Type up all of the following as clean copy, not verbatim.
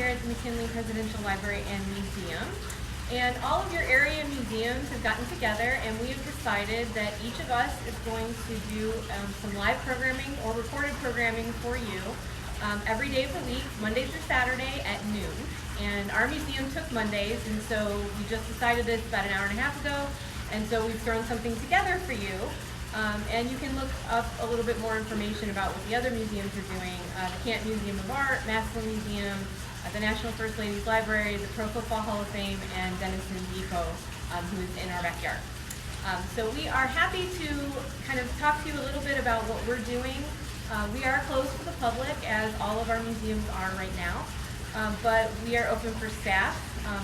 here at the McKinley Presidential Library and Museum. And all of your area museums have gotten together, and we have decided that each of us is going to do some live programming or recorded programming for you every day of the week, Monday through Saturday at noon. And our museum took Mondays, and so we just decided this about an hour and a half ago, and so we've thrown something together for you. And you can look up a little bit more information about what the other museums are doing. The Canton Museum of Art, Massillon Museum, the National First Ladies Library, the Pro Football Hall of Fame, and Denison Depot, who is in our backyard. So we are happy to kind of talk to you a little bit about what we're doing. We are closed to the public, as all of our museums are right now, but we are open for staff.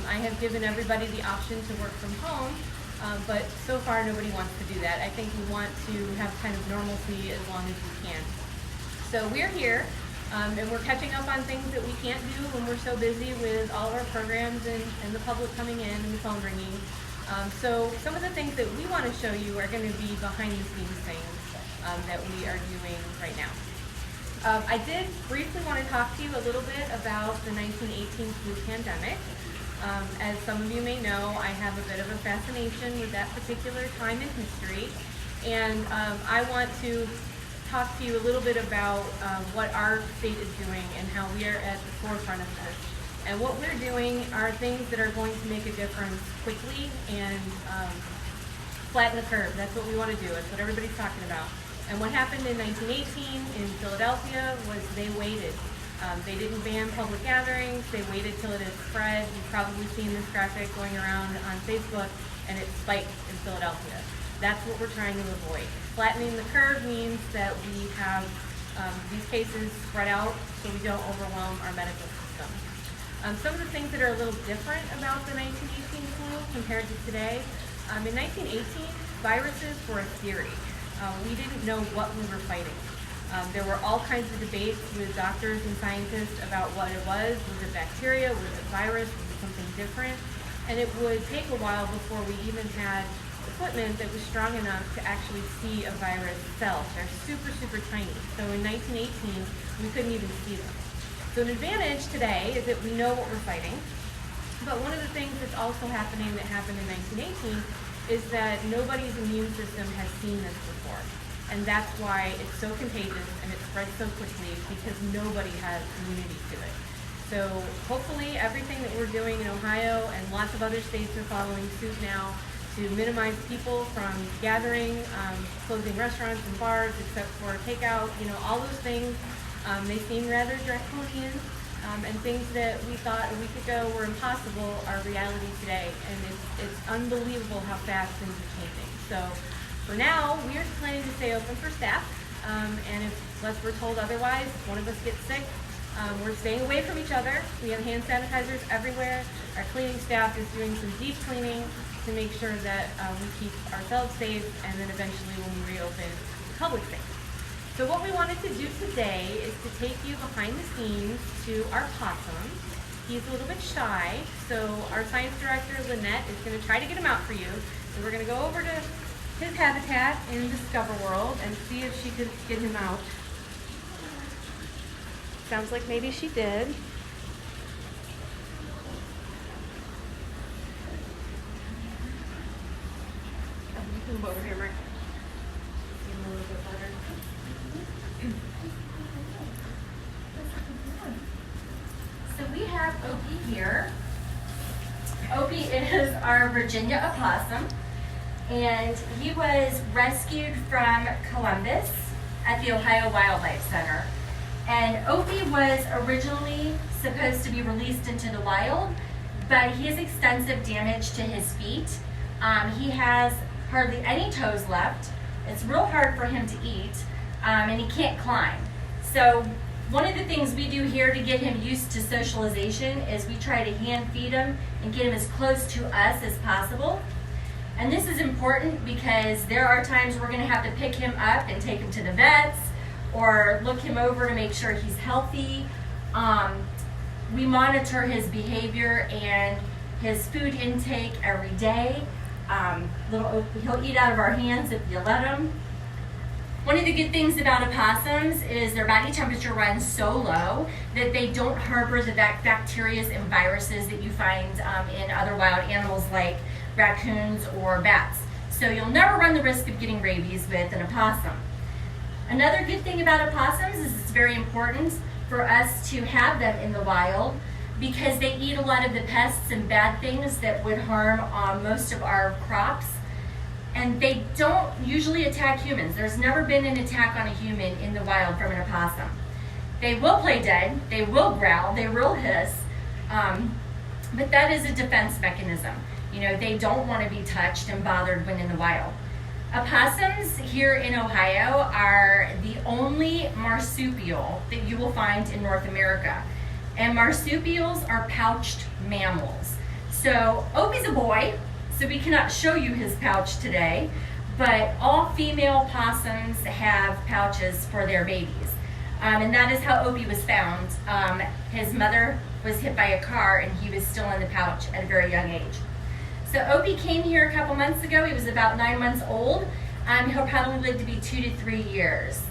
I have given everybody the option to work from home, but so far nobody wants to do that. I think we want to have kind of normalcy as long as we can. So we're here. And we're catching up on things that we can't do when we're so busy with all of our programs and the public coming in and the phone ringing. So some of the things that we want to show you are going to be behind the scenes things that we are doing right now. I did briefly want to talk to you a little bit about the 1918 flu pandemic. As some of you may know, I have a bit of a fascination with that particular time in history, and I want to talk to you a little bit about what our state is doing and how we are at the forefront of this. And what we're doing are things that are going to make a difference quickly and flatten the curve. That's what we want to do. It's what everybody's talking about. And what happened in 1918 in Philadelphia was they waited. They didn't ban public gatherings. They waited till it had spread. You've probably seen this graphic going around on Facebook, and it spiked in Philadelphia. That's what we're trying to avoid. Flattening the curve means that we have these cases spread out so we don't overwhelm our medical system. Some of the things that are a little different about the 1918 flu compared to today, in 1918, viruses were a theory. We didn't know what we were fighting. There were all kinds of debates with doctors and scientists about what it was. Was it bacteria? Was it virus? Was it something different? And it would take a while before we even had equipment that was strong enough to actually see a virus cell. They're super, super tiny. So in 1918, we couldn't even see them. So an advantage today is that we know what we're fighting. But one of the things that's also happening that happened in 1918 is that nobody's immune system has seen this before. And that's why it's so contagious and it spreads so quickly, because nobody has immunity to it. So hopefully everything that we're doing in Ohio and lots of other states are following suit now to minimize people from gathering, closing restaurants and bars except for takeout, all those things. They seem rather draconian, and things that we thought a week ago were impossible are reality today, and it's unbelievable how fast things are changing. So for now, we are planning to stay open for staff, and unless we're told otherwise, if one of us gets sick, we're staying away from each other. We have hand sanitizers everywhere. Our cleaning staff is doing some deep cleaning to make sure that we keep ourselves safe, and then eventually when we reopen, the public safe. So what we wanted to do today is to take you behind the scenes to our possum. He's a little bit shy, so our science director, Lynette, is going to try to get him out for you. So we're going to go over to his habitat in Discover World and see if she could get him out. Sounds like maybe she did. Move over here, Mark. Give him a little bit better. So we have Opie here. Opie is our Virginia opossum, and he was rescued from Columbus at the Ohio Wildlife Center. And Opie was originally supposed to be released into the wild, but he has extensive damage to his feet. He has hardly any toes left. It's real hard for him to eat, and he can't climb. So one of the things we do here to get him used to socialization is we try to hand feed him and get him as close to us as possible. And this is important because there are times we're going to have to pick him up and take him to the vets or look him over to make sure he's healthy. We monitor his behavior and his food intake every day. He'll eat out of our hands if you let him. One of the good things about opossums is their body temperature runs so low that they don't harbor the bacteria and viruses that you find in other wild animals like raccoons or bats. So you'll never run the risk of getting rabies with an opossum. Another good thing about opossums is it's very important for us to have them in the wild because they eat a lot of the pests and bad things that would harm most of our crops. And they don't usually attack humans. There's never been an attack on a human in the wild from an opossum. They will play dead, they will growl, they will hiss, but that is a defense mechanism. You know, they don't want to be touched and bothered when in the wild. Opossums here in Ohio are the only marsupial that you will find in North America. And marsupials are pouched mammals. So Opie's a boy, so we cannot show you his pouch today, but all female possums have pouches for their babies. And that is how Opie was found. His mother was hit by a car and he was still in the pouch at a very young age. So Opie came here a couple months ago. He was about 9 months old. He'll probably live to be 2 to 3 years.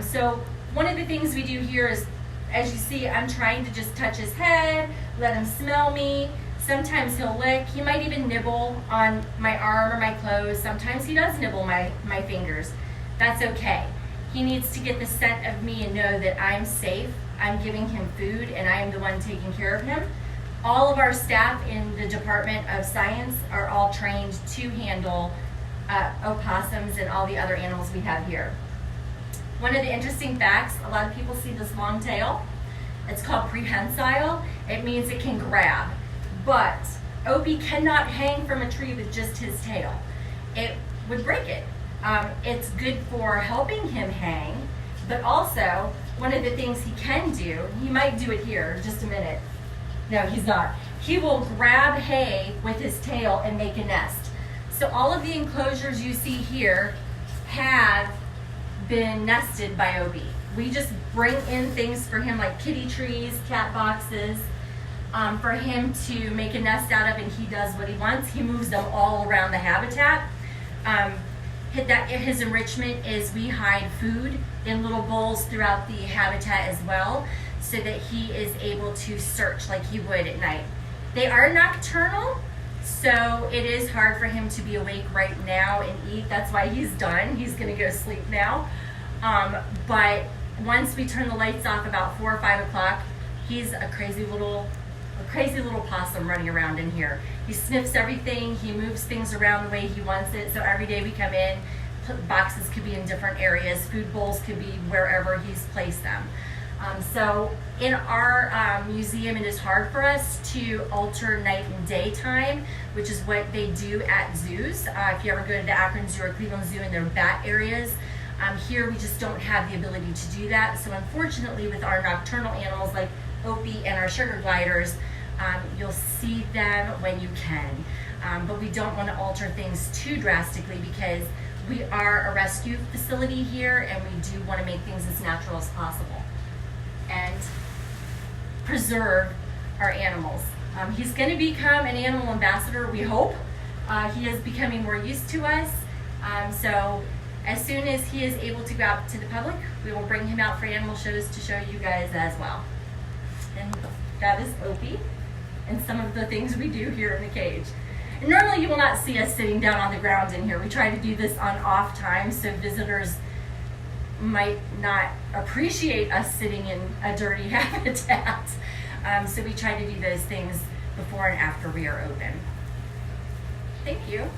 So one of the things we do here is, as you see, I'm trying to just touch his head, let him smell me. Sometimes he'll lick. He might even nibble on my arm or my clothes. Sometimes he does nibble my fingers. That's okay. He needs to get the scent of me and know that I'm safe. I'm giving him food and I am the one taking care of him. All of our staff in the Department of Science are all trained to handle opossums and all the other animals we have here. One of the interesting facts, a lot of people see this long tail. It's called prehensile. It means it can grab. But Opie cannot hang from a tree with just his tail. It would break it. It's good for helping him hang, but also one of the things he can do, he might do it here in just a minute. No, he's not. He will grab hay with his tail and make a nest. So all of the enclosures you see here have been nested by Opie. We just bring in things for him like kitty trees, cat boxes, for him to make a nest out of, and he does what he wants. He moves them all around the habitat. His enrichment is we hide food in little bowls throughout the habitat as well, so that he is able to search like he would at night. They are nocturnal, so it is hard for him to be awake right now and eat. That's why he's done. He's gonna go sleep now. But once we turn the lights off about 4 or 5 o'clock, he's a crazy little possum running around in here. He sniffs everything, he moves things around the way he wants it. So every day we come in, boxes could be in different areas, food bowls could be wherever he's placed them. So in our museum, it is hard for us to alter night and daytime, which is what they do at zoos. If you ever go to the Akron Zoo or Cleveland Zoo in their bat areas, here we just don't have the ability to do that. So unfortunately, with our nocturnal animals like Opie and our sugar gliders, you'll see them when you can. But we don't want to alter things too drastically because we are a rescue facility here and we do want to make things as natural as possible and preserve our animals. He's going to become an animal ambassador, we hope. He is becoming more used to us. So as soon as he is able to go out to the public, we will bring him out for animal shows to show you guys as well. And that is Opie and some of the things we do here in the cage. And normally you will not see us sitting down on the ground in here. We try to do this on off time so visitors might not appreciate us sitting in a dirty habitat. So we try to do those things before and after we are open. Thank you.